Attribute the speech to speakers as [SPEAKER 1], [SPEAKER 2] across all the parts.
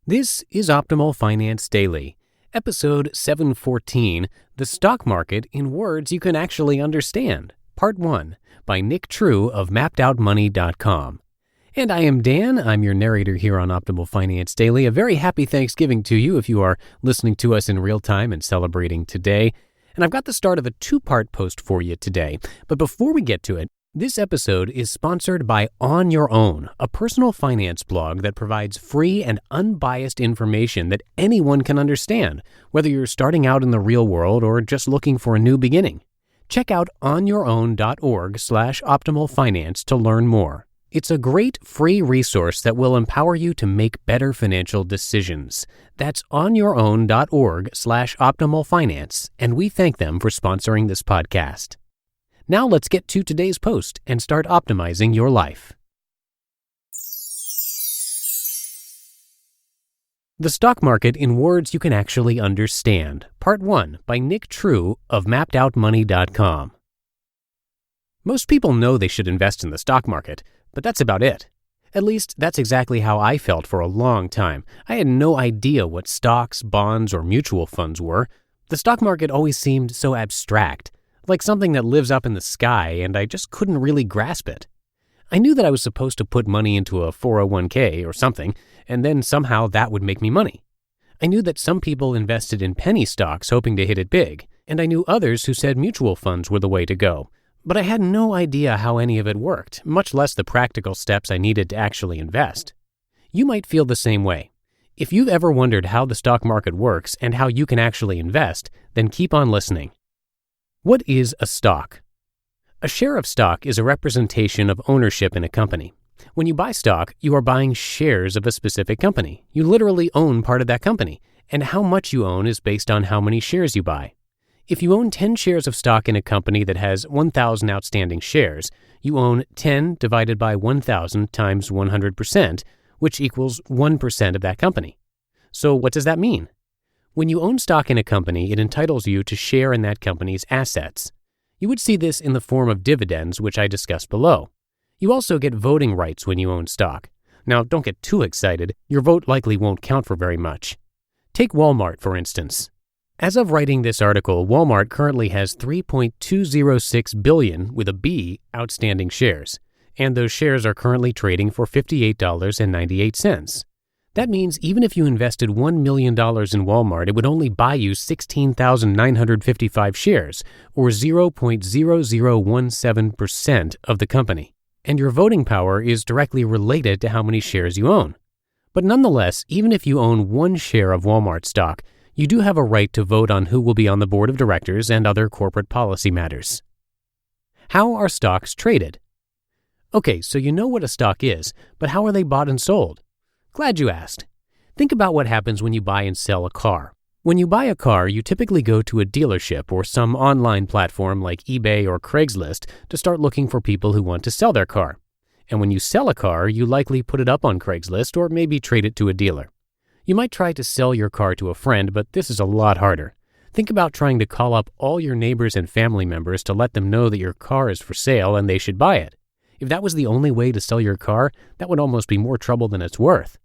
[SPEAKER 1] This is Optimal Finance Daily, episode 714, The Stock Market in Words You Can Actually Understand, Part 1, by Nick True of MappedOutMoney.com. And I am Dan. I'm your narrator here on Optimal Finance Daily. A very happy Thanksgiving to you if you are listening to us in real time and celebrating today. And I've got the start of a two-part post for you today. But before we get to it, this episode is sponsored by On Your Own, a personal finance blog that provides free and unbiased information that anyone can understand, whether you're starting out in the real world or just looking for a new beginning. Check out onyourown.org/optimalfinance to learn more. It's a great free resource that will empower you to make better financial decisions. That's onyourown.org/optimalfinance, and we thank them for sponsoring this podcast. Now let's get to today's post and start optimizing your life. The Stock Market in Words You Can Actually Understand, Part 1, by Nick True of MappedOutMoney.com. Most people know they should invest in the stock market, but that's about it. At least, that's exactly how I felt for a long time. I had no idea what stocks, bonds, or mutual funds were. The stock market always seemed so abstract, like something that lives up in the sky, and I just couldn't really grasp it. I knew that I was supposed to put money into a 401k or something, and then somehow that would make me money. I knew that some people invested in penny stocks hoping to hit it big, and I knew others who said mutual funds were the way to go. But I had no idea how any of it worked, much less the practical steps I needed to actually invest. You might feel the same way. If you've ever wondered how the stock market works and how you can actually invest, then keep on listening. What is a stock? A share of stock is a representation of ownership in a company. When you buy stock, you are buying shares of a specific company. You literally own part of that company, and how much you own is based on how many shares you buy. If you own 10 shares of stock in a company that has 1,000 outstanding shares, you own 10 divided by 1,000 times 100%, which equals 1% of that company. So what does that mean? When you own stock in a company, it entitles you to share in that company's assets. You would see this in the form of dividends, which I discussed below. You also get voting rights when you own stock. Now, don't get too excited. Your vote likely won't count for very much. Take Walmart, for instance. As of writing this article, Walmart currently has 3.206 billion, with a B, outstanding shares, and those shares are currently trading for $58.98. That means even if you invested $1 million in Walmart, it would only buy you 16,955 shares, or 0.0017% of the company. And your voting power is directly related to how many shares you own. But nonetheless, even if you own one share of Walmart stock, you do have a right to vote on who will be on the board of directors and other corporate policy matters. How are stocks traded? Okay, so you know what a stock is, but how are they bought and sold? Glad you asked. Think about what happens when you buy and sell a car. When you buy a car, you typically go to a dealership or some online platform like eBay or Craigslist to start looking for people who want to sell their car. And when you sell a car, you likely put it up on Craigslist or maybe trade it to a dealer. You might try to sell your car to a friend, but this is a lot harder. Think about trying to call up all your neighbors and family members to let them know that your car is for sale and they should buy it. If that was the only way to sell your car, that would almost be more trouble than it's worth.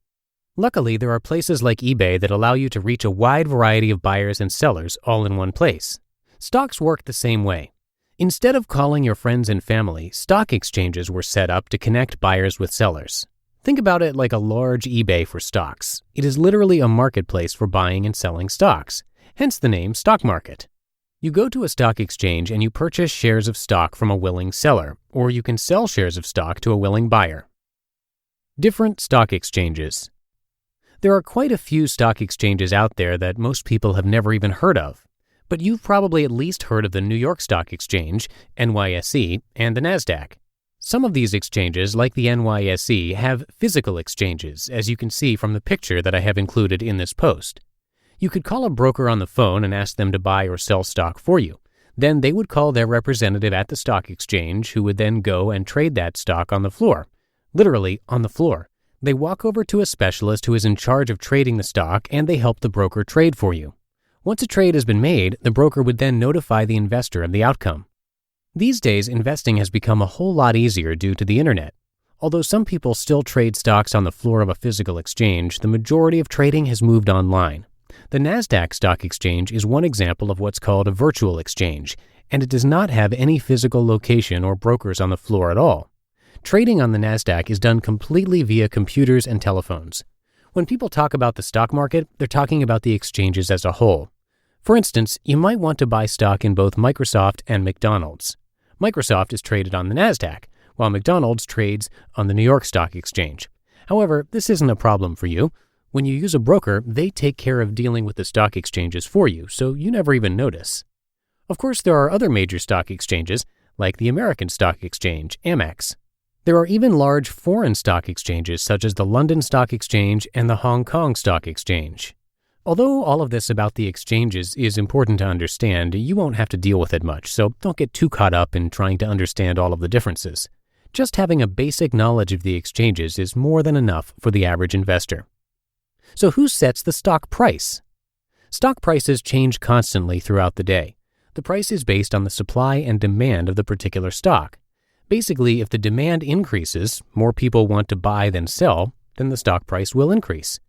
[SPEAKER 1] Luckily, there are places like eBay that allow you to reach a wide variety of buyers and sellers all in one place. Stocks work the same way. Instead of calling your friends and family, stock exchanges were set up to connect buyers with sellers. Think about it like a large eBay for stocks. It is literally a marketplace for buying and selling stocks, hence the name stock market. You go to a stock exchange and you purchase shares of stock from a willing seller, or you can sell shares of stock to a willing buyer. Different stock exchanges. There are quite a few stock exchanges out there that most people have never even heard of, but you've probably at least heard of the New York Stock Exchange, Nysc, and the Nasdaq. Some of these exchanges, like the Nysc, have physical exchanges, as you can see from the picture that I have included in this post. You could call a broker on the phone and ask them to buy or sell stock for you. Then they would call their representative at the stock exchange, who would then go and trade that stock on the floor. Literally, on the floor. They walk over to a specialist who is in charge of trading the stock, and they help the broker trade for you. Once a trade has been made, the broker would then notify the investor of the outcome. These days, investing has become a whole lot easier due to the internet. Although some people still trade stocks on the floor of a physical exchange, the majority of trading has moved online. The Nasdaq Stock Exchange is one example of what's called a virtual exchange, and it does not have any physical location or brokers on the floor at all. Trading on the Nasdaq is done completely via computers and telephones. When people talk about the stock market, they're talking about the exchanges as a whole. For instance, you might want to buy stock in both Microsoft and McDonald's. Microsoft is traded on the Nasdaq, while McDonald's trades on the New York Stock Exchange. However, this isn't a problem for you. When you use a broker, they take care of dealing with the stock exchanges for you, so you never even notice. Of course, there are other major stock exchanges, like the American Stock Exchange, Amex. There are even large foreign stock exchanges such as the London Stock Exchange and the Hong Kong Stock Exchange. Although all of this about the exchanges is important to understand, you won't have to deal with it much, so don't get too caught up in trying to understand all of the differences. Just having a basic knowledge of the exchanges is more than enough for the average investor. So who sets the stock price? Stock prices change constantly throughout the day. The price is based on the supply and demand of the particular stock. Basically, if the demand increases, more people want to buy than sell, then the stock price will increase.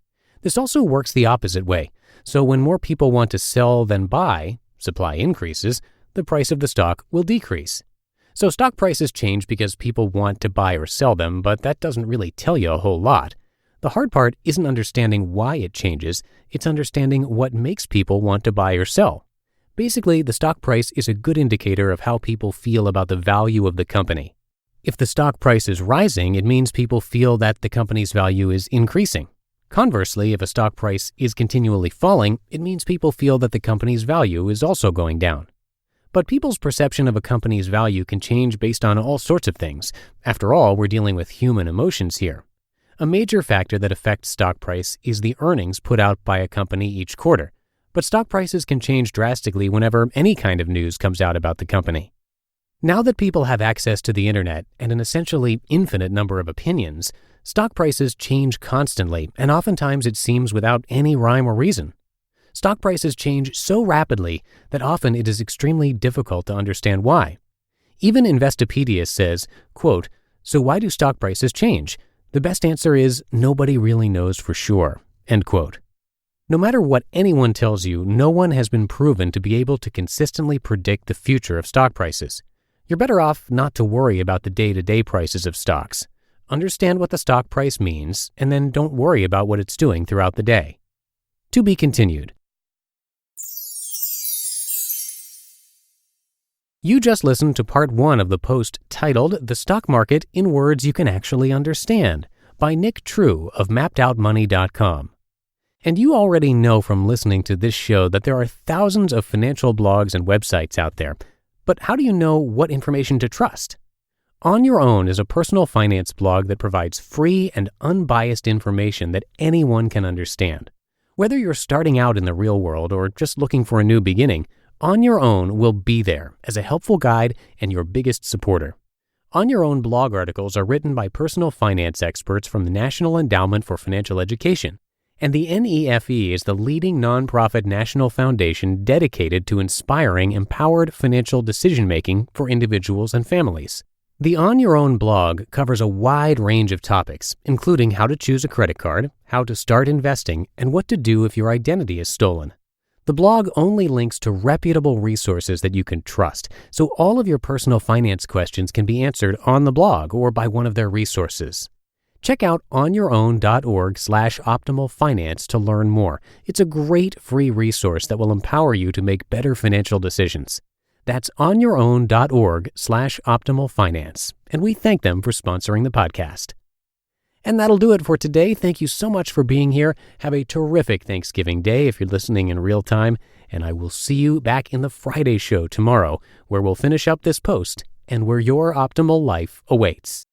[SPEAKER 1] This also works the opposite way. So when more people want to sell than buy, supply increases, the price of the stock will decrease. So stock prices change because people want to buy or sell them, but that doesn't really tell you a whole lot. The hard part isn't understanding why it changes, it's understanding what makes people want to buy or sell. Basically, the stock price is a good indicator of how people feel about the value of the company. If the stock price is rising, it means people feel that the company's value is increasing. Conversely, if a stock price is continually falling, it means people feel that the company's value is also going down. But people's perception of a company's value can change based on all sorts of things. After all, we're dealing with human emotions here. A major factor that affects stock price is the earnings put out by a company each quarter. But stock prices can change drastically whenever any kind of news comes out about the company. Now that people have access to the internet and an essentially infinite number of opinions, stock prices change constantly, and oftentimes it seems without any rhyme or reason. Stock prices change so rapidly that often it is extremely difficult to understand why. Even Investopedia says, quote, "So why do stock prices change? The best answer is nobody really knows for sure," end quote. No matter what anyone tells you, no one has been proven to be able to consistently predict the future of stock prices. You're better off not to worry about the day-to-day prices of stocks. Understand what the stock price means, and then don't worry about what it's doing throughout the day. To be continued. You just listened to part 1 of the post titled "The Stock Market in Words You Can Actually Understand" by Nick True of MappedOutMoney.com. And you already know from listening to this show that there are thousands of financial blogs and websites out there. But how do you know what information to trust? On Your Own is a personal finance blog that provides free and unbiased information that anyone can understand. Whether you're starting out in the real world or just looking for a new beginning, On Your Own will be there as a helpful guide and your biggest supporter. On Your Own blog articles are written by personal finance experts from the National Endowment for Financial Education, and the NEFE is the leading nonprofit national foundation dedicated to inspiring empowered financial decision-making for individuals and families. The On Your Own blog covers a wide range of topics, including how to choose a credit card, how to start investing, and what to do if your identity is stolen. The blog only links to reputable resources that you can trust, so all of your personal finance questions can be answered on the blog or by one of their resources. Check out onyourown.org/optimalfinance to learn more. It's a great free resource that will empower you to make better financial decisions. That's onyourown.org/optimalfinance, and we thank them for sponsoring the podcast. And that'll do it for today. Thank you so much for being here. Have a terrific Thanksgiving Day if you're listening in real time, and I will see you back in the Friday show tomorrow, where we'll finish up this post and where your optimal life awaits.